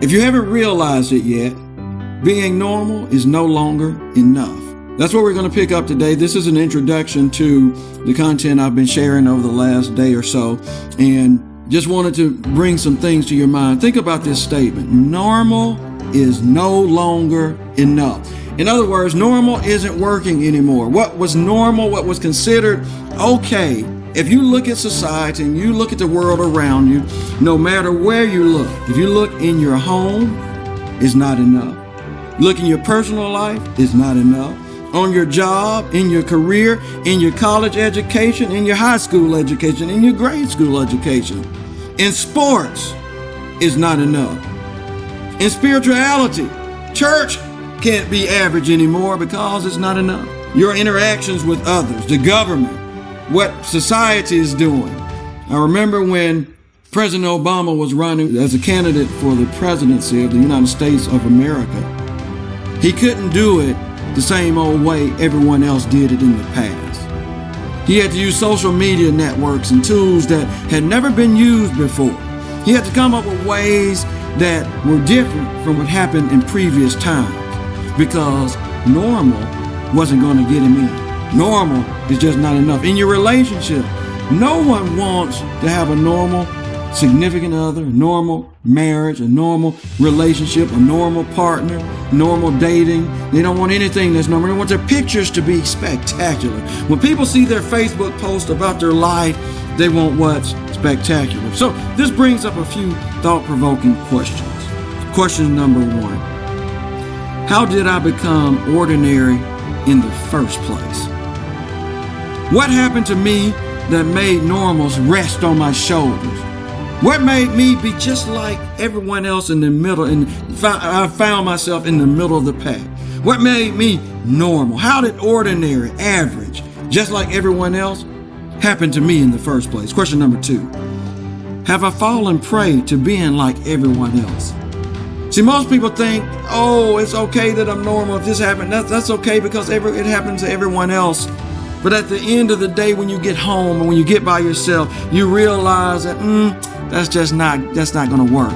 If you haven't realized it yet, being normal is no longer enough. That's what we're going to pick up today. This is an introduction to the content I've been sharing over the last day or so, and just wanted to bring some things to your mind. Think about this statement. Normal is no longer enough. In other words, normal isn't working anymore. What was normal, what was considered okay, if you look at society and you look at the world around you, no matter where you look, if you look in your home, it's not enough. Look in your personal life, it's not enough. On your job, in your career, in your college education, in your high school education, in your grade school education. In sports, it's not enough. In spirituality, church can't be average anymore because it's not enough. Your interactions with others, the government, what society is doing. I remember when President Obama was running as a candidate for the presidency of the United States of America. He couldn't do it the same old way everyone else did it in the past. He had to use social media networks and tools that had never been used before. He had to come up with ways that were different from what happened in previous times because normal wasn't going to get him in. Normal is just not enough. In your relationship, no one wants to have a normal significant other, normal marriage, a normal relationship, a normal partner, normal dating. They don't want anything that's normal. They want their pictures to be spectacular. When people see their Facebook post about their life, they want what's spectacular. So this brings up a few thought-provoking questions. Question number one. How did I become ordinary in the first place? What happened to me that made normals rest on my shoulders? What made me be just like everyone else in the middle, and I found myself in the middle of the pack? What made me normal? How did ordinary, average, just like everyone else, happen to me in the first place? Question number two. Have I fallen prey to being like everyone else? See, most people think, oh, it's okay that I'm normal. If this happened, that's okay because it happens to everyone else. But at the end of the day, when you get home and when you get by yourself, you realize that that's not going to work.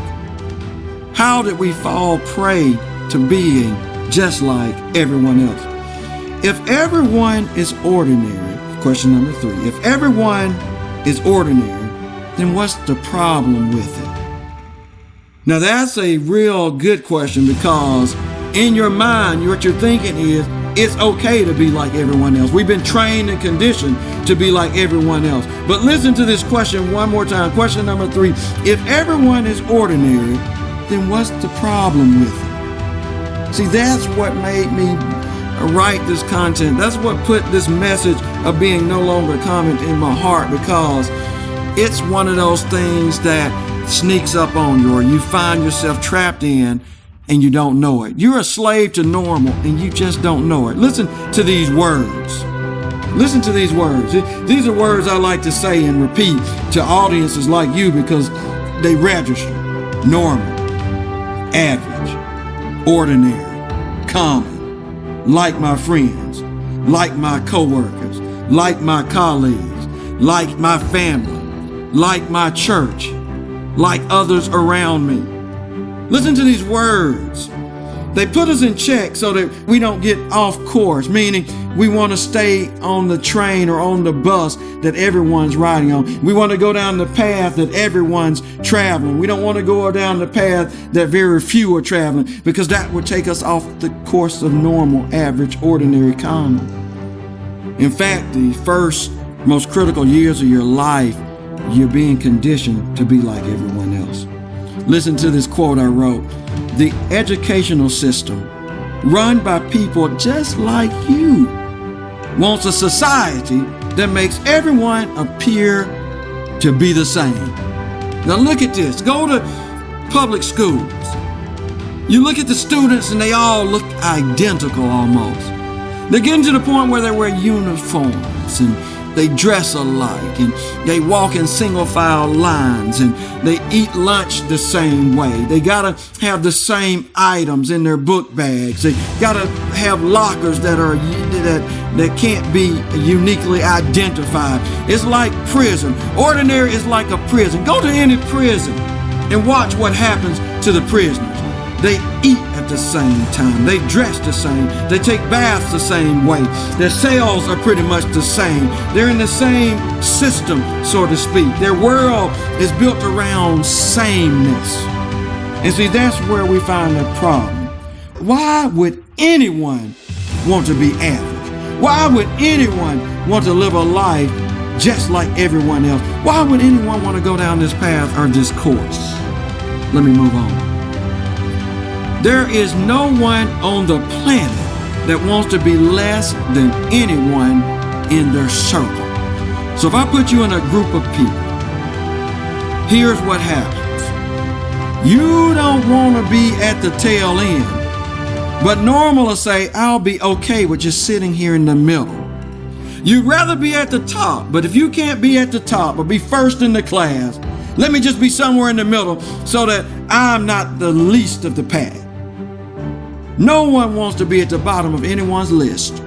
How did we fall prey to being just like everyone else? If everyone is ordinary, question number three, if everyone is ordinary, then what's the problem with it? Now that's a real good question because in your mind, what you're thinking is, it's okay to be like everyone else. We've been trained and conditioned to be like everyone else. But listen to this question one more time. Question number three. If everyone is ordinary, then what's the problem with it? See, that's what made me write this content. That's what put this message of being no longer common in my heart, because it's one of those things that sneaks up on you, or you find yourself trapped in and you don't know it. You're a slave to normal and you just don't know it. Listen to these words. Listen to these words. These are words I like to say and repeat to audiences like you because they register. Normal, average, ordinary, common, like my friends, like my coworkers, like my colleagues, like my family, like my church, like others around me. Listen to these words. They put us in check so that we don't get off course, meaning we want to stay on the train or on the bus that everyone's riding on. We want to go down the path that everyone's traveling. We don't want to go down the path that very few are traveling, because that would take us off the course of normal, average, ordinary, common. In fact, the first most critical years of your life, you're being conditioned to be like everyone else. Listen to this quote I wrote. The educational system, run by people just like you, wants a society that makes everyone appear to be the same. Now look at this. Go to public schools. You look at the students and they all look identical almost. They're getting to the point where they wear uniforms and they dress alike, and they walk in single file lines, and they eat lunch the same way. They gotta have the same items in their book bags. They gotta have lockers that can't be uniquely identified. It's like prison. Ordinary is like a prison. Go to any prison and watch what happens to the prisoners. They eat at the same time. They dress the same. They take baths the same way. Their cells are pretty much the same. They're in the same system, so to speak. Their world is built around sameness. And see, that's where we find the problem. Why would anyone want to be average? Why would anyone want to live a life just like everyone else? Why would anyone want to go down this path or this course? Let me move on. There is no one on the planet that wants to be less than anyone in their circle. So if I put you in a group of people, here's what happens. You don't want to be at the tail end, but normal will say, I'll be okay with just sitting here in the middle. You'd rather be at the top, but if you can't be at the top or be first in the class, let me just be somewhere in the middle so that I'm not the least of the pack. No one wants to be at the bottom of anyone's list.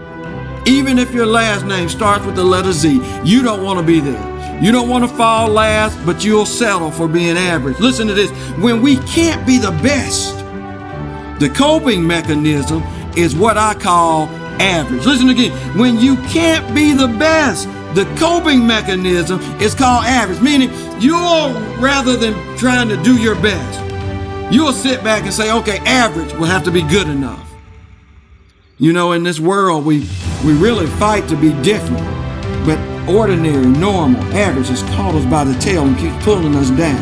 Even if your last name starts with the letter Z, you don't want to be there. You don't want to fall last, but you'll settle for being average. Listen to this. When we can't be the best, the coping mechanism is what I call average. Listen again. When you can't be the best, the coping mechanism is called average, meaning you'll, rather than trying to do your best, you'll sit back and say, okay, average will have to be good enough. You know, in this world, we really fight to be different, but ordinary, normal, average has caught us by the tail and keeps pulling us down.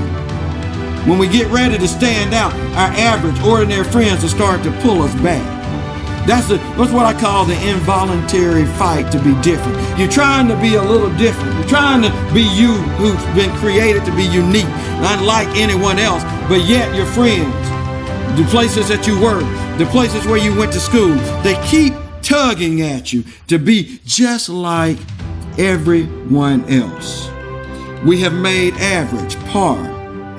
When we get ready to stand out, our average, ordinary friends will start to pull us back. That's what I call the involuntary fight to be different. You're trying to be a little different. You're trying to be you who's been created to be unique, unlike anyone else, but yet your friends, the places that you work, the places where you went to school, they keep tugging at you to be just like everyone else. We have made average, par,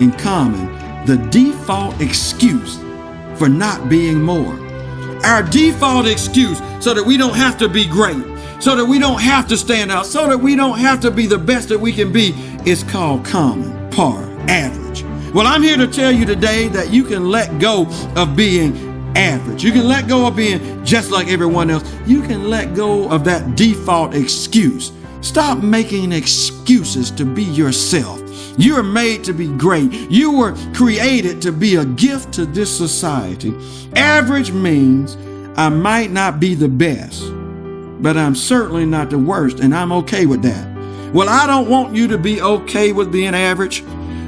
and common the default excuse for not being more. Our default excuse so that we don't have to be great, so that we don't have to stand out, so that we don't have to be the best that we can be is called common, par, average. Well, I'm here to tell you today that you can let go of being average. You can let go of being just like everyone else. You can let go of that default excuse. Stop making excuses to be yourself. You are made to be great. You were created to be a gift to this society. Average means I might not be the best, but I'm certainly not the worst, and I'm okay with that. Well, I don't want you to be okay with being average,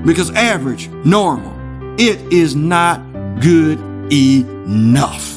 because average, normal, it is not good enough.